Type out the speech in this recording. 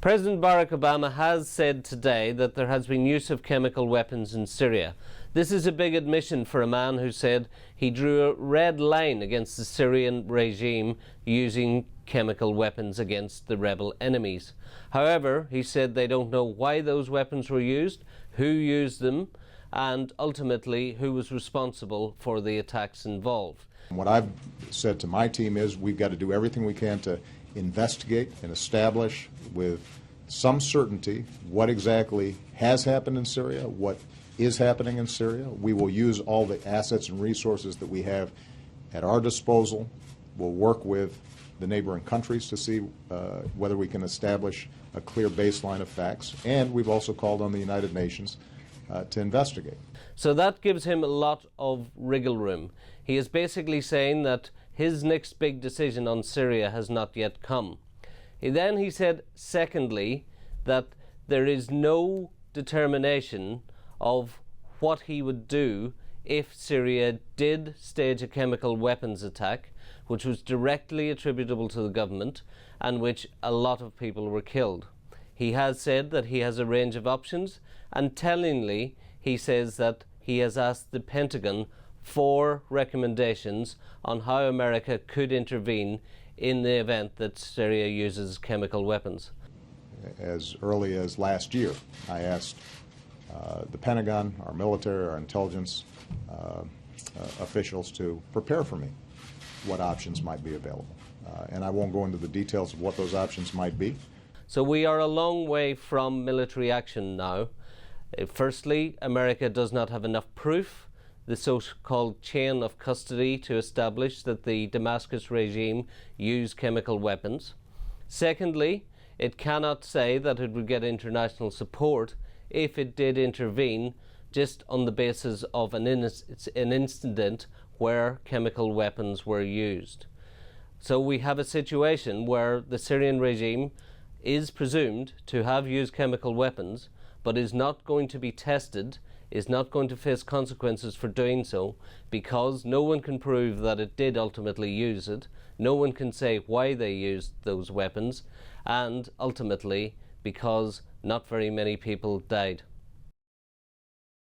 President Barack Obama has said today that there has been use of chemical weapons in Syria. This is a big admission for a man who said he drew a red line against the Syrian regime using chemical weapons against the rebel enemies. However, he said they don't know why those weapons were used, who used them, and ultimately who was responsible for the attacks involved. What I've said to my team is we've got to do everything we can to investigate and establish with some certainty what exactly has happened in Syria, what is happening in Syria. We will use all the assets and resources that we have at our disposal. We'll work with the neighboring countries to see whether we can establish a clear baseline of facts. And we've also called on the United Nations to investigate. So that gives him a lot of wriggle room. He is basically saying that his next big decision on Syria has not yet come. Then he said, secondly, that there is no determination of what he would do if Syria did stage a chemical weapons attack, which was directly attributable to the government and which a lot of people were killed. He has said that he has a range of options, and tellingly, he says that he has asked the Pentagon for recommendations on how America could intervene in the event that Syria uses chemical weapons. As early as last year, I asked the Pentagon, our military, our intelligence officials to prepare for me what options might be available. And I won't go into the details of what those options might be. So we are a long way from military action now. Firstly, America does not have enough proof, the so-called chain of custody, to establish that the Damascus regime used chemical weapons. Secondly, it cannot say that it would get international support if it did intervene just on the basis of an incident where chemical weapons were used. So we have a situation where the Syrian regime is presumed to have used chemical weapons, but is not going to be tested, is not going to face consequences for doing so, because no one can prove that it did ultimately use it, no one can say why they used those weapons, and ultimately because not very many people died.